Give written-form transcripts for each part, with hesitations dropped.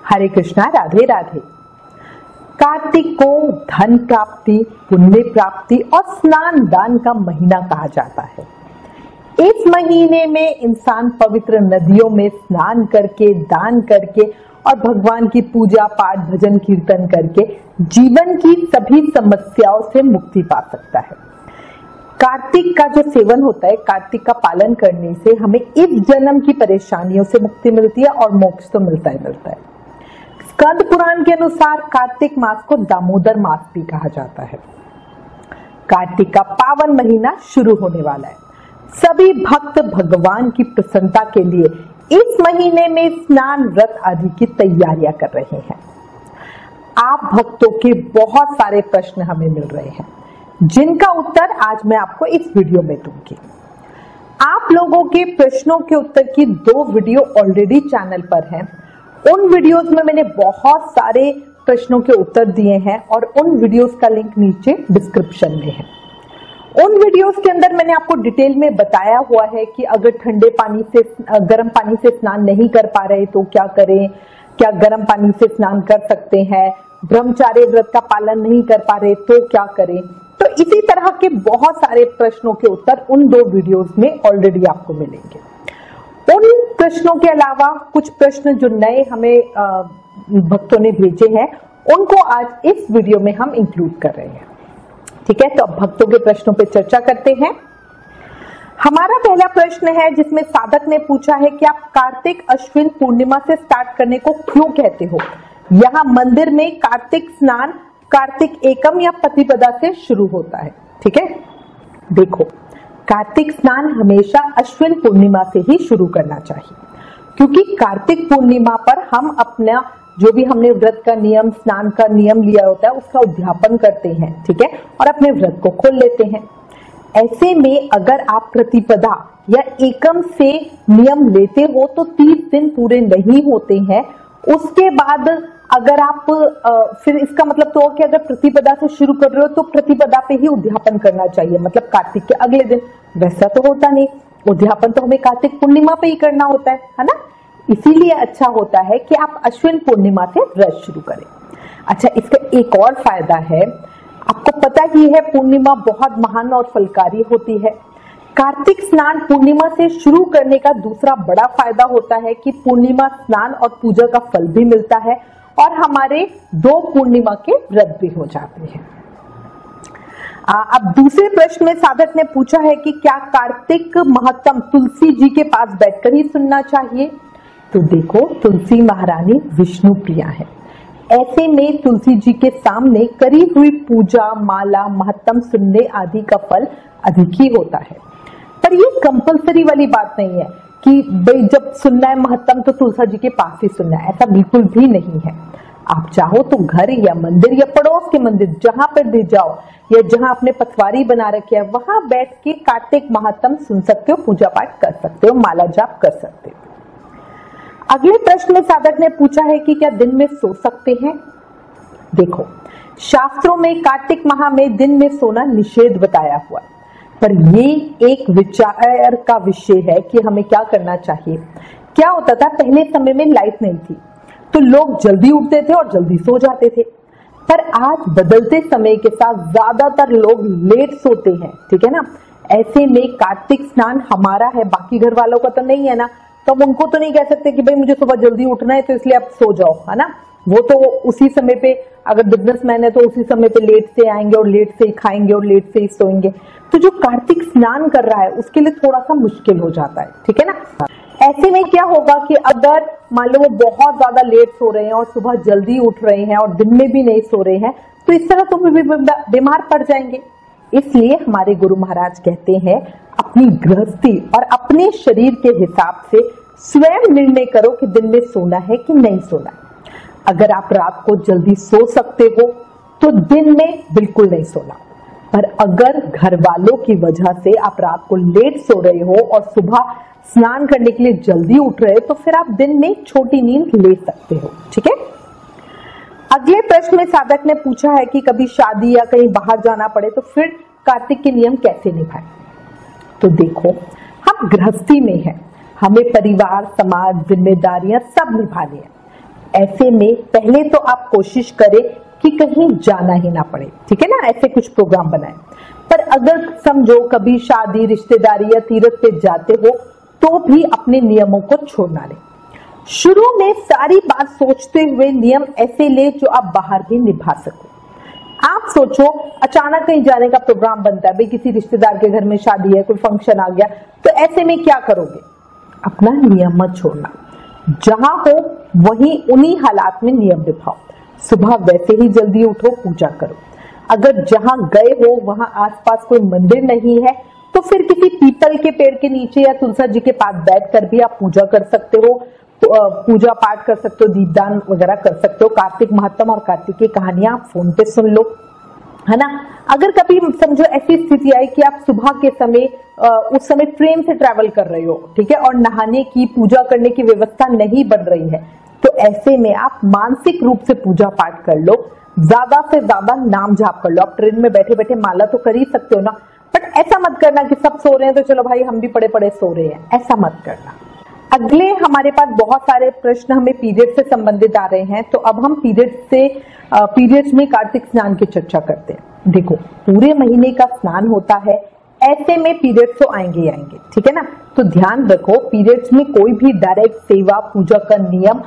हरे कृष्णा, राधे राधे। कार्तिक को धन प्राप्ति, पुण्य प्राप्ति और स्नान दान का महीना कहा जाता है। इस महीने में इंसान पवित्र नदियों में स्नान करके, दान करके और भगवान की पूजा पाठ, भजन कीर्तन करके जीवन की सभी समस्याओं से मुक्ति पा सकता है। कार्तिक का जो सेवन होता है, कार्तिक का पालन करने से हमें इस जन्म की परेशानियों से मुक्ति मिलती है और मोक्ष तो मिलता है। स्कंद पुराण के अनुसार कार्तिक मास को दामोदर मास भी कहा जाता है। कार्तिक का पावन महीना शुरू होने वाला है। सभी भक्त भगवान की प्रसन्नता के लिए इस महीने में स्नान, व्रत आदि की तैयारियां कर रहे हैं। आप भक्तों के बहुत सारे प्रश्न हमें मिल रहे हैं, जिनका उत्तर आज मैं आपको इस वीडियो में दूंगी। आप लोगों के प्रश्नों के उत्तर की 2 वीडियो ऑलरेडी चैनल पर हैं। उन वीडियोस में मैंने बहुत सारे प्रश्नों के उत्तर दिए हैं और उन वीडियोस का लिंक नीचे डिस्क्रिप्शन में है। उन वीडियोस के अंदर मैंने आपको डिटेल में बताया हुआ है कि अगर ठंडे पानी से, गर्म पानी से स्नान नहीं कर पा रहे तो क्या करें, क्या गर्म पानी से स्नान कर सकते हैं, ब्रह्मचार्य व्रत का पालन नहीं कर पा रहे तो क्या करें। तो इसी तरह के बहुत सारे प्रश्नों के उत्तर उन 2 वीडियोस में ऑलरेडी आपको मिलेंगे। उन प्रश्नों के अलावा कुछ प्रश्न जो नए हमें भक्तों ने भेजे हैं, उनको आज इस वीडियो में हम इंक्लूड कर रहे हैं। ठीक है, तो अब भक्तों के प्रश्नों पे चर्चा करते हैं। हमारा पहला प्रश्न है जिसमें साधक ने पूछा है कि आप कार्तिक अश्विन पूर्णिमा से स्टार्ट करने को क्यों कहते हो? यहाँ मंदिर में कार्तिक स्नान कार्तिक एकम या प्रतिपदा से शुरू होता है। ठीक है, देखो, कार्तिक स्नान हमेशा अश्विन पूर्णिमा से ही शुरू करना चाहिए, क्योंकि कार्तिक पूर्णिमा पर हम अपना जो भी हमने व्रत का नियम, स्नान का नियम लिया होता है, उसका उद्यापन करते हैं। ठीक है, और अपने व्रत को खोल लेते हैं। ऐसे में अगर आप प्रतिपदा या एकम से नियम लेते हो तो 30 दिन पूरे नहीं होते हैं। उसके बाद अगर आप फिर इसका मतलब तो कि अगर प्रतिपदा से शुरू कर रहे हो तो प्रतिपदा पे ही उद्यापन करना चाहिए, मतलब कार्तिक के अगले दिन। वैसा तो होता नहीं, उद्यापन तो हमें कार्तिक पूर्णिमा पे ही करना होता है ना। इसीलिए अच्छा होता है कि आप अश्विन पूर्णिमा से व्रत शुरू करें। अच्छा, इसका एक और फायदा है, आपको पता ही है पूर्णिमा बहुत महान और फलकारी होती है। कार्तिक स्नान पूर्णिमा से शुरू करने का दूसरा बड़ा फायदा होता है कि पूर्णिमा स्नान और पूजा का फल भी मिलता है और हमारे 2 पूर्णिमा के व्रत भी हो जाते हैं। अब दूसरे प्रश्न में साधक ने पूछा है कि क्या कार्तिक महत्तम तुलसी जी के पास बैठकर ही सुनना चाहिए? तो देखो, तुलसी महारानी विष्णु प्रिया है। ऐसे में तुलसी जी के सामने करी हुई पूजा, माला, महत्तम सुनने आदि का फल अधिक ही होता है। पर ये कंपलसरी वाली बात नहीं है कि भाई जब सुनना है महत्तम तो तुलसी जी के पास ही सुनना है, ऐसा बिल्कुल भी नहीं है। आप चाहो तो घर या मंदिर या पड़ोस के मंदिर जहां पर भी जाओ या जहां आपने पटवारी बना रखे है, वहां बैठ के कार्तिक महत्तम सुन सकते हो, पूजा पाठ कर सकते हो, माला जाप कर सकते हो। अगले प्रश्न में साधक ने पूछा है कि क्या दिन में सो सकते हैं? देखो, शास्त्रों में कार्तिक माह में दिन में सोना निषेध बताया हुआ, पर ये एक विचार का विषय है कि हमें क्या करना चाहिए। क्या होता था, पहले समय में लाइट नहीं थी तो लोग जल्दी उठते थे और जल्दी सो जाते थे, पर आज बदलते समय के साथ ज्यादातर लोग लेट सोते हैं। ठीक है ना, ऐसे में कार्तिक स्नान हमारा है, बाकी घर वालों का तो नहीं है ना, तो हम उनको तो नहीं कह सकते कि भाई मुझे सुबह जल्दी उठना है तो इसलिए आप सो जाओ, है ना। वो तो उसी समय पे, अगर बिजनेसमैन है तो उसी समय पे लेट से आएंगे और लेट से ही खाएंगे और लेट से ही सोएंगे। तो जो कार्तिक स्नान कर रहा है उसके लिए थोड़ा सा मुश्किल हो जाता है। ठीक है ना। ऐसे में क्या होगा कि अगर मान लो वो बहुत ज्यादा लेट सो रहे हैं और सुबह जल्दी उठ रहे हैं और दिन में भी नहीं सो रहे हैं, तो इस तरह तो भी बीमार पड़ जाएंगे। इसलिए हमारे गुरु महाराज कहते हैं, अपनी गृहस्थी और अपने शरीर के हिसाब से स्वयं निर्णय करो कि दिन में सोना है कि नहीं सोना। अगर आप रात को जल्दी सो सकते हो तो दिन में बिल्कुल नहीं सोना, पर अगर घर वालों की वजह से आप रात को लेट सो रहे हो और सुबह स्नान करने के लिए जल्दी उठ रहे हो तो फिर आप दिन में छोटी नींद ले सकते हो। ठीक है। अगले प्रश्न में साधक ने पूछा है कि कभी शादी या कहीं बाहर जाना पड़े तो फिर कार्तिक के नियम कैसे निभाएं। तो देखो, हम गृहस्थी में हैं, हमें परिवार, समाज, जिम्मेदारियां सब निभानी है। ऐसे में पहले तो आप कोशिश करें कि कहीं जाना ही ना पड़े, ठीक है ना, ऐसे कुछ प्रोग्राम बनाएं। पर अगर समझो कभी शादी, रिश्तेदारी या तीर्थ पे जाते हो तो भी अपने नियमों को छोड़ना ले। शुरू में सारी बात सोचते हुए नियम ऐसे ले जो आप बाहर भी निभा सको। आप सोचो अचानक कहीं जाने का प्रोग्राम बनता है, भाई किसी रिश्तेदार के घर में शादी है, कोई फंक्शन आ गया, तो ऐसे में क्या करोगे? अपना नियम मत छोड़ना, जहां हो वहीं उन्हीं हालात में नियम निभाओ। सुबह वैसे ही जल्दी उठो, पूजा करो। अगर जहां गए हो वहां आसपास कोई मंदिर नहीं है तो फिर किसी पीपल के पेड़ के नीचे या तुलसी जी के पास बैठकर भी आप पूजा कर सकते हो, पूजा पाठ कर सकते हो, दीपदान वगैरह कर सकते हो। कार्तिक महत्तम और कार्तिक की कहानियां आप फोन पे सुन लो, है ना। अगर कभी समझो ऐसी स्थिति आई कि आप सुबह के समय उस समय ट्रेन से ट्रैवल कर रहे हो, ठीक है, और नहाने की, पूजा करने की व्यवस्था नहीं बन रही है, तो ऐसे में आप मानसिक रूप से पूजा पाठ कर लो, ज्यादा से ज्यादा नाम जाप कर लो। आप ट्रेन में बैठे बैठे माला तो कर ही सकते हो ना, बट ऐसा मत करना कि सब सो रहे हैं तो चलो भाई हम भी पड़े पड़े सो रहे हैं, ऐसा मत करना। अगले हमारे पास बहुत सारे प्रश्न हमें पीरियड से संबंधित आ रहे हैं, तो अब हम पीरियड्स में कार्तिक स्नान की चर्चा करते हैं। देखो, पूरे महीने का स्नान होता है, ऐसे में पीरियड्स तो आएंगे ही आएंगे, ठीक है ना। तो ध्यान रखो, पीरियड्स में कोई भी डायरेक्ट सेवा पूजा का नियम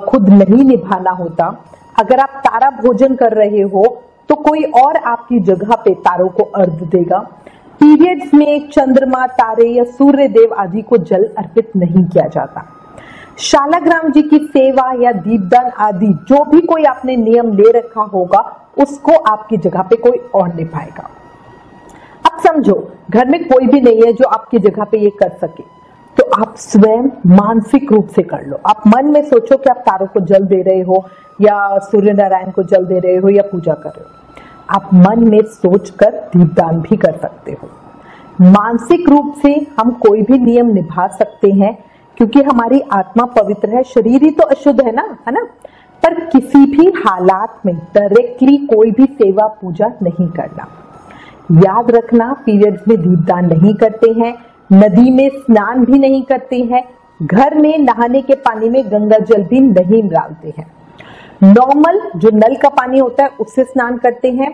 खुद नहीं निभाना होता। अगर आप तारा भोजन कर रहे हो तो कोई और आपकी जगह पे तारों को अर्घ देगा। पीरियड्स में चंद्रमा, तारे या सूर्य देव आदि को जल अर्पित नहीं किया जाता। शालाग्राम जी की सेवा या दीपदान आदि जो भी कोई आपने नियम ले रखा होगा उसको आपकी जगह पे कोई और निभाएगा। अब समझो घर में कोई भी नहीं है जो आपकी जगह पे ये कर सके, तो आप स्वयं मानसिक रूप से कर लो। आप मन में सोचो कि आप तारों को जल दे रहे हो या सूर्य नारायण को जल दे रहे हो या पूजा कर रहे हो। आप मन में सोचकर दीपदान भी कर सकते हो। मानसिक रूप से हम कोई भी नियम निभा सकते हैं क्योंकि हमारी आत्मा पवित्र है, शरीर ही तो अशुद्ध है ना। पर किसी भी हालात में डायरेक्टली कोई भी सेवा पूजा नहीं करना। याद रखना, पीरियड्स में दीपदान नहीं करते हैं, नदी में स्नान भी नहीं करते हैं, घर में नहाने के पानी में गंगा जल भी नहीं डालते हैं। नॉर्मल जो नल का पानी होता है उससे स्नान करते हैं।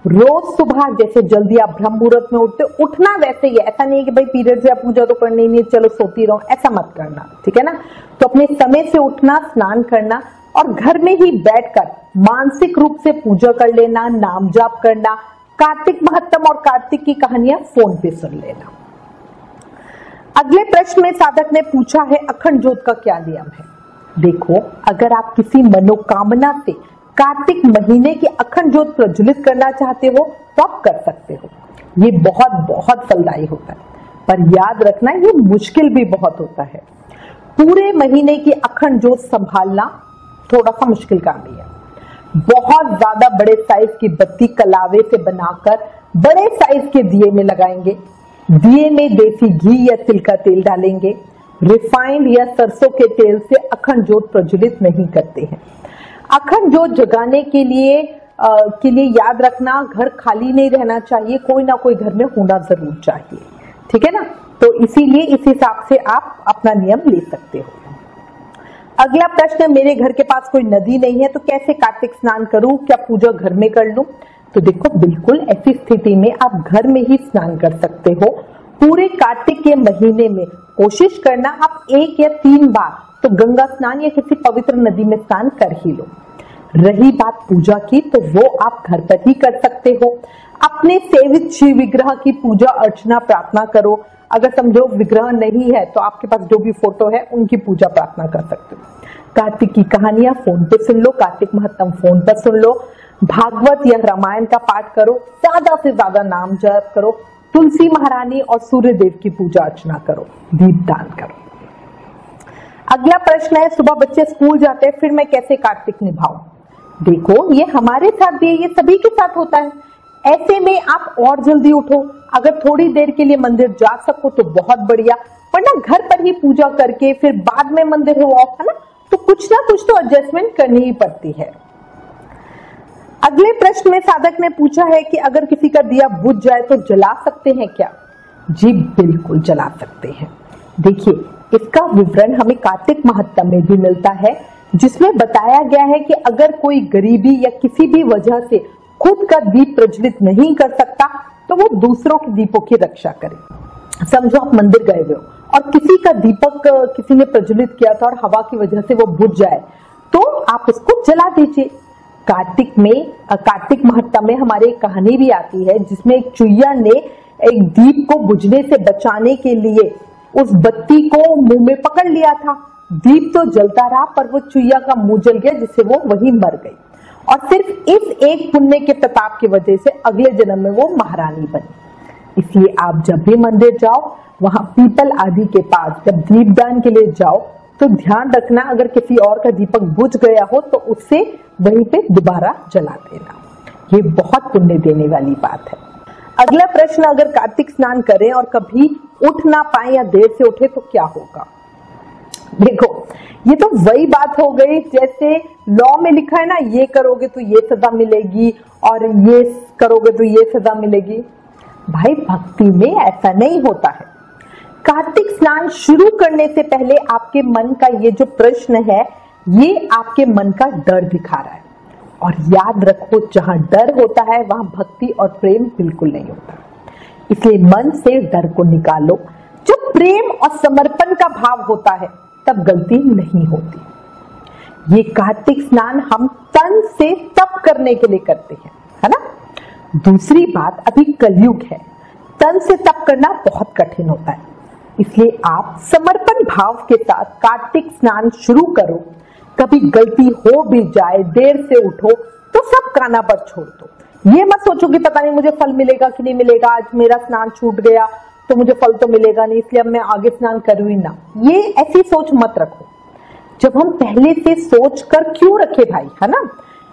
रोज सुबह जैसे जल्दी आप ब्रह्म मुहूर्त में उठना वैसे ही है। ऐसा नहीं है कि भाई पीरियड से आप पूजा तो करनी नहीं, चलो सोती रहो, ऐसा मत करना, ठीक है ना। तो अपने समय से उठना, स्नान करना और घर में ही बैठकर मानसिक रूप से पूजा कर लेना, नाम जाप करना, कार्तिक महत्तम और कार्तिक की कहानियां फोन पे सुन लेना। अगले प्रश्न में साधक ने पूछा है अखंड ज्योत का क्या नियम है। देखो, अगर आप किसी मनोकामना से कार्तिक महीने की अखंड ज्योत प्रज्वलित करना चाहते हो तो आप कर सकते हो। ये बहुत बहुत फलदायी होता है, पर याद रखना ये मुश्किल भी बहुत होता है। पूरे महीने की अखंड ज्योत संभालना थोड़ा सा मुश्किल काम भी है। बहुत ज्यादा बड़े साइज की बत्ती कलावे से बनाकर बड़े साइज के दिए में लगाएंगे। दिए में देसी घी या तिल का तेल डालेंगे। रिफाइंड या सरसों के तेल से अखंड ज्योत प्रज्वलित नहीं करते हैं। अखंड ज्योत जगाने के लिए याद रखना, घर खाली नहीं रहना चाहिए, कोई ना कोई घर में होना जरूर चाहिए, ठीक है ना। तो इसीलिए इस हिसाब से आप अपना नियम ले सकते हो। अगला प्रश्न, मेरे घर के पास कोई नदी नहीं है तो कैसे कार्तिक स्नान करूं, क्या पूजा घर में कर लूं। तो देखो, बिल्कुल ऐसी स्थिति में आप घर में ही स्नान कर सकते हो। पूरे कार्तिक के महीने में कोशिश करना आप 1 या 3 बार तो गंगा स्नान या किसी पवित्र नदी में स्नान कर ही लो। रही बात पूजा की, तो वो आप घर पर ही कर सकते हो। अपने सेवित शिव विग्रह की पूजा अर्चना प्रार्थना करो। अगर समझो विग्रह नहीं है तो आपके पास जो भी फोटो है उनकी पूजा प्रार्थना कर सकते हो। कार्तिक की कहानियां फोन पे सुन लो, कार्तिक महत्तम फोन पर सुन लो, भागवत या रामायण का पाठ करो, ज्यादा से ज्यादा नाम जप करो, तुलसी महारानी और सूर्य देव की पूजा अर्चना करो, दीपदान करो। अगला प्रश्न है, सुबह बच्चे स्कूल जाते हैं, फिर मैं कैसे कार्तिक निभाऊं। देखो, ये हमारे साथ भी है, ये सभी के साथ होता है। ऐसे में आप और जल्दी उठो। अगर थोड़ी देर के लिए मंदिर जा सको तो बहुत बढ़िया, वरना घर पर ही पूजा करके फिर बाद में मंदिर हो, है ना, तो कुछ ना कुछ तो एडजस्टमेंट करनी ही पड़ती है। अगले प्रश्न में साधक ने पूछा है कि अगर किसी का दिया बुझ जाए तो जला सकते हैं क्या। जी बिल्कुल जला सकते हैं। देखिए, इसका विवरण हमें कार्तिक महत्तम में भी मिलता है। जिसमें बताया गया है कि अगर कोई गरीबी या किसी भी वजह से खुद का दीप प्रज्वलित नहीं कर सकता तो वो दूसरों के दीपों की रक्षा करे। समझो आप मंदिर गए हुए हो और किसी का दीपक किसी ने प्रज्वलित किया था और हवा की वजह से वो बुझ जाए तो आप उसको जला दीजिए। कार्तिक महत्ता में हमारे एक कहानी भी आती है जिसमें एक चुईया ने एक दीप को बुझने से बचाने के लिए उस बत्ती को मुंह में पकड़ लिया था। दीप तो जलता रहा पर वो चुईया का मुंह जल गया जिससे वो वहीं मर गई और सिर्फ इस एक पुण्य के प्रताप की वजह से अगले जन्म में वो महारानी बनी। इसलिए आप जब भी मंदिर जाओ वहां पीपल आदि के पास जब दीपदान के लिए जाओ तो ध्यान रखना अगर किसी और का दीपक बुझ गया हो तो उससे वहीं पे दोबारा जला देना। ये बहुत पुण्य देने वाली बात है। अगला प्रश्न, अगर कार्तिक स्नान करें और कभी उठ ना पाए या देर से उठे तो क्या होगा? देखो ये तो वही बात हो गई जैसे लॉ में लिखा है ना, ये करोगे तो ये सजा मिलेगी और ये करोगे तो ये सजा मिलेगी। भाई भक्ति में ऐसा नहीं होता है। कार्तिक स्नान शुरू करने से पहले आपके मन का ये जो प्रश्न है ये आपके मन का डर दिखा रहा है और याद रखो जहां डर होता है वहां भक्ति और प्रेम बिल्कुल नहीं होता। इसलिए मन से डर को निकालो। जब प्रेम और समर्पण का भाव होता है तब गलती नहीं होती। ये कार्तिक स्नान हम तन से तप करने के लिए करते हैं, है ना। दूसरी बात, अभी कलयुग है, तन से तप करना बहुत कठिन होता है। इसलिए आप समर्पण भाव के साथ कार्तिक स्नान शुरू करो। कभी गलती हो भी जाए, देर से उठो तो सब काना पर छोड़ दो। ये मत सोचो कि पता नहीं मुझे फल मिलेगा कि नहीं मिलेगा, आज मेरा स्नान छूट गया तो मुझे फल तो मिलेगा नहीं इसलिए अब मैं आगे स्नान करूँ ही ना। ये ऐसी सोच मत रखो। जब हम पहले से सोच कर क्यों रखे भाई, है ना।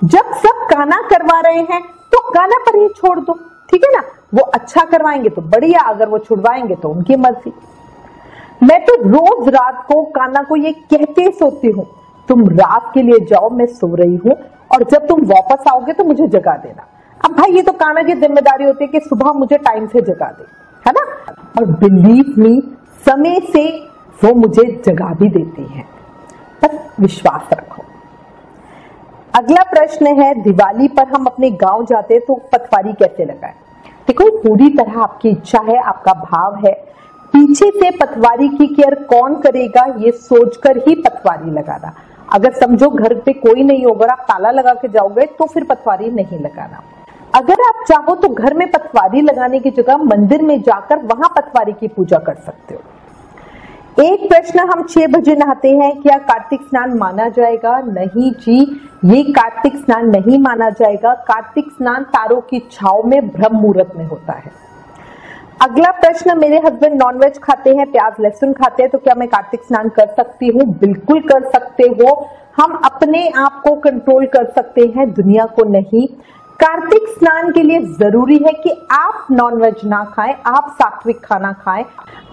जब सब काना करवा रहे हैं तो काना पर ही छोड़ दो, ठीक है ना। वो अच्छा करवाएंगे तो बढ़िया, अगर वो छुड़वाएंगे तो उनकी मर्जी। मैं तो रोज रात को काना को ये कहते सोती हूँ, तुम रात के लिए जाओ, मैं सो रही हूँ और जब तुम वापस आओगे तो मुझे जगा देना। अब भाई ये तो काना की जिम्मेदारी होती है कि सुबह मुझे टाइम से जगा दे, है ना। और बिलीव मी, समय से वो मुझे जगा भी देती है, बस विश्वास रखो। अगला प्रश्न है, दिवाली पर हम अपने गांव जाते हैं तो पटवारी कैसे लगाएं? देखो पूरी तरह आपकी इच्छा है, आपका भाव है। पीछे से पटवारी की केयर कौन करेगा ये सोचकर ही पटवारी लगाना। अगर समझो घर पे कोई नहीं होगा, आप ताला लगा के जाओगे तो फिर पटवारी नहीं लगाना। अगर आप चाहो तो घर में पटवारी लगाने की जगह मंदिर में जाकर वहां पटवारी की पूजा कर सकते हो। एक प्रश्न, हम 6 बजे नहाते हैं, क्या कार्तिक स्नान माना जाएगा? नहीं जी, ये कार्तिक स्नान नहीं माना जाएगा। कार्तिक स्नान तारों की छाव में ब्रह्म मुहूर्त में होता है। अगला प्रश्न, मेरे हस्बैंड नॉनवेज खाते हैं, प्याज लहसुन खाते हैं, तो क्या मैं कार्तिक स्नान कर सकती हूँ? बिल्कुल कर सकते हो। हम अपने आप को कंट्रोल कर सकते हैं, दुनिया को नहीं। कार्तिक स्नान के लिए जरूरी है कि आप नॉनवेज ना खाएं, आप सात्विक खाना खाएं।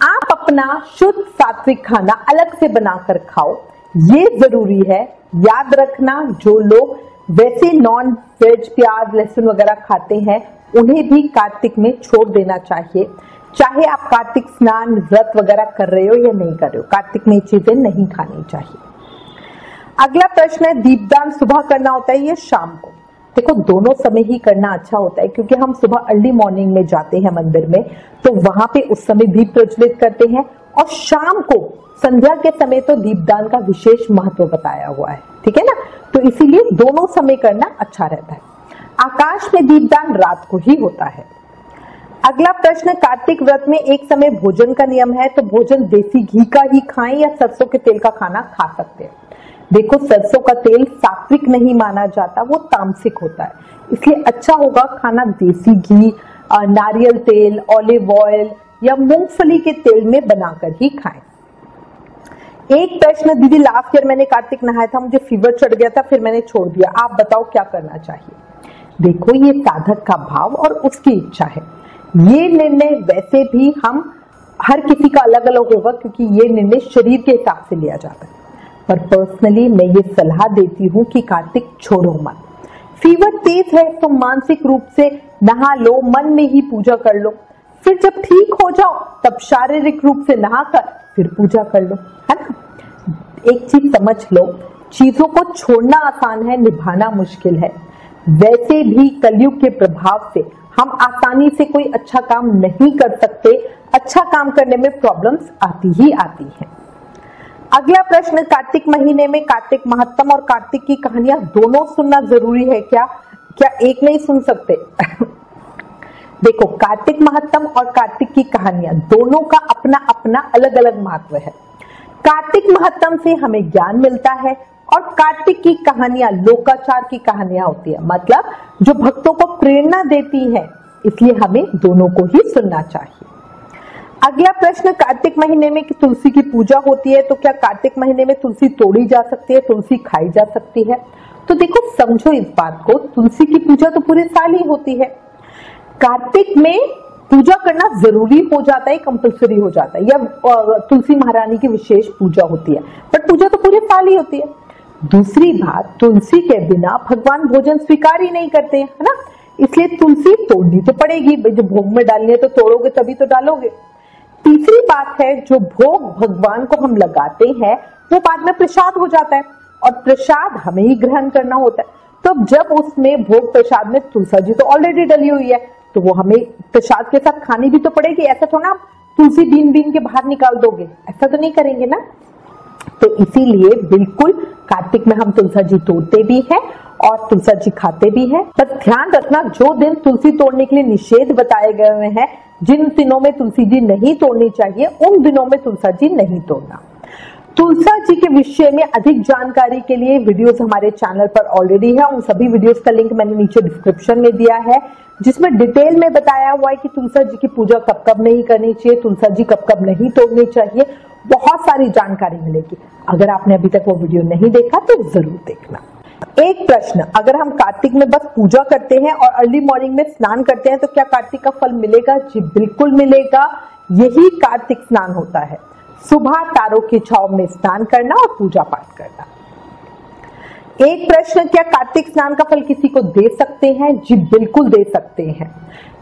आप अपना शुद्ध सात्विक खाना अलग से बनाकर खाओ, ये जरूरी है। याद रखना, जो लोग वैसे नॉन वेज प्याज लहसुन वगैरह खाते हैं उन्हें भी कार्तिक में छोड़ देना चाहिए। चाहे आप कार्तिक स्नान व्रत वगैरह कर रहे हो या नहीं कर रहे हो, कार्तिक में चीजें नहीं खानी चाहिए। अगला प्रश्न है, दीपदान सुबह करना होता है या शाम को? देखो दोनों समय ही करना अच्छा होता है, क्योंकि हम सुबह अर्ली मॉर्निंग में जाते हैं मंदिर में तो वहां पे उस समय दीप प्रज्वलित करते हैं, और शाम को संध्या के समय तो दीपदान का विशेष महत्व बताया हुआ है, ठीक है ना। तो इसीलिए दोनों समय करना अच्छा रहता है। आकाश में दीपदान रात को ही होता है। अगला प्रश्न, कार्तिक व्रत में एक समय भोजन का नियम है, तो भोजन देसी घी का ही खाएं या सरसों के तेल का खाना खा सकते हैं? देखो सरसों का तेल सात्विक नहीं माना जाता, वो तामसिक होता है, इसलिए अच्छा होगा खाना देसी घी, नारियल तेल, ऑलिव ऑयल या मूंगफली के तेल में बनाकर ही खाएं। एक प्रश्न, दीदी लास्ट ईयर मैंने कार्तिक नहाया था, मुझे फीवर चढ़ गया था, फिर मैंने छोड़ दिया, आप बताओ क्या करना चाहिए? देखो ये साधक का भाव और उसकी इच्छा है। ये निर्णय वैसे भी हम हर किसी का अलग अलग होगा, क्योंकि ये निर्णय शरीर के हिसाब से लिया जाता है। पर पर्सनली मैं ये सलाह देती हूँ कि कार्तिक छोड़ो मत। फीवर तेज है तो मानसिक रूप से नहा लो, मन में ही पूजा कर लो, फिर जब ठीक हो जाओ तब शारीरिक रूप से नहाकर फिर पूजा कर लो, है ना। एक चीज समझ लो, चीजों को छोड़ना आसान है, निभाना मुश्किल है, वैसे भी कलयुग के प्रभाव से हम आसानी से कोई अच्छा काम नहीं कर सकते। अच्छा काम करने में प्रॉब्लम्स आती ही आती हैं। अगला प्रश्न, कार्तिक महीने में कार्तिक महात्म और कार्तिक की कहानियां दोनों सुनना जरूरी है क्या? क्या एक नहीं सुन सकते? देखो, कार्तिक महात्म और कार्तिक की कहानियां दोनों का अपना अपना अलग अलग महत्व है। कार्तिक महात्म से हमें ज्ञान मिलता है और कार्तिक की कहानियां लोकाचार की कहानियां होती है, मतलब जो भक्तों को प्रेरणा देती हैं, इसलिए हमें दोनों को ही सुनना चाहिए। अगला प्रश्न, कार्तिक महीने में तुलसी की पूजा होती है, तो क्या कार्तिक महीने में तुलसी तोड़ी जा सकती है, तुलसी खाई जा सकती है? तो देखो, समझो इस बात को, तुलसी की पूजा तो पूरे साल ही होती है। कार्तिक में पूजा करना जरूरी हो जाता है, कंपल्सरी हो जाता है, या तुलसी महारानी की विशेष पूजा होती है, बट पूजा तो पूरे साल ही होती है। दूसरी बात, तुलसी के बिना भगवान भोजन स्वीकार ही नहीं करते, है ना, इसलिए तुलसी तोड़नी तो पड़ेगी। जो भोग में डालनी है तो तोड़ोगे तभी तो डालोगे। तीसरी बात है, जो भोग भगवान को हम लगाते हैं वो बाद में प्रसाद हो जाता है और प्रसाद हमें ही ग्रहण करना होता है। तो जब उसमें भोग प्रसाद में तुलसी जी तो ऑलरेडी डली हुई है, तो वो हमें प्रसाद के साथ खानी भी तो पड़ेगी। ऐसा थोड़ा तुलसी बीन बीन के बाहर निकाल दोगे, ऐसा तो नहीं करेंगे ना। तो इसीलिए बिल्कुल कार्तिक में हम तुलसी जी तोड़ते भी हैं और तुलसी जी खाते भी हैं। पर ध्यान रखना, जो दिन तुलसी तोड़ने के लिए निषेध बताए गए हुए हैं, जिन दिनों में तुलसी जी नहीं तोड़नी चाहिए, उन दिनों में तुलसी जी नहीं तोड़ना। तुलसी जी के विषय में अधिक जानकारी के लिए वीडियोस हमारे चैनल पर ऑलरेडी है। उन सभी वीडियोस का लिंक मैंने नीचे डिस्क्रिप्शन में दिया है, जिसमें डिटेल में बताया हुआ है कि तुलसी जी की पूजा कब कब नहीं करनी चाहिए, तुलसी जी कब कब नहीं तोड़नी चाहिए। बहुत सारी जानकारी मिलेगी। अगर आपने अभी तक वो वीडियो नहीं देखा तो जरूर देखना। एक प्रश्न, अगर हम कार्तिक में बस पूजा करते हैं और अर्ली मॉर्निंग में स्नान करते हैं तो क्या कार्तिक का फल मिलेगा? जी बिल्कुल मिलेगा। यही कार्तिक स्नान होता है, सुबह तारों की छांव में स्नान करना और पूजा पाठ करना। एक प्रश्न, क्या कार्तिक स्नान का फल किसी को दे सकते हैं? जी बिल्कुल दे सकते हैं।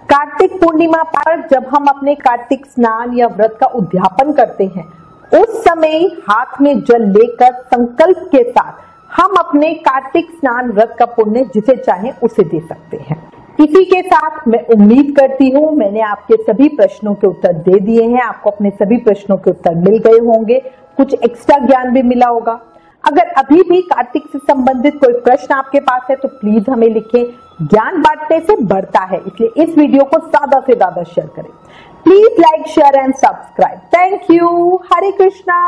कार्तिक पूर्णिमा पर जब हम अपने कार्तिक स्नान या व्रत का उद्यापन करते हैं, उस समय हाथ में जल लेकर संकल्प के साथ हम अपने कार्तिक स्नान व्रत का पुण्य जिसे चाहे उसे दे सकते हैं। इसी के साथ मैं उम्मीद करती हूँ मैंने आपके सभी प्रश्नों के उत्तर दे दिए हैं। आपको अपने सभी प्रश्नों के उत्तर मिल गए होंगे, कुछ एक्स्ट्रा ज्ञान भी मिला होगा। अगर अभी भी कार्तिक से संबंधित कोई प्रश्न आपके पास है तो प्लीज हमें लिखें। ज्ञान बांटने से बढ़ता है, इसलिए इस वीडियो को ज्यादा से ज्यादा शेयर करें। Please like, share and subscribe. Thank you. Hare Krishna.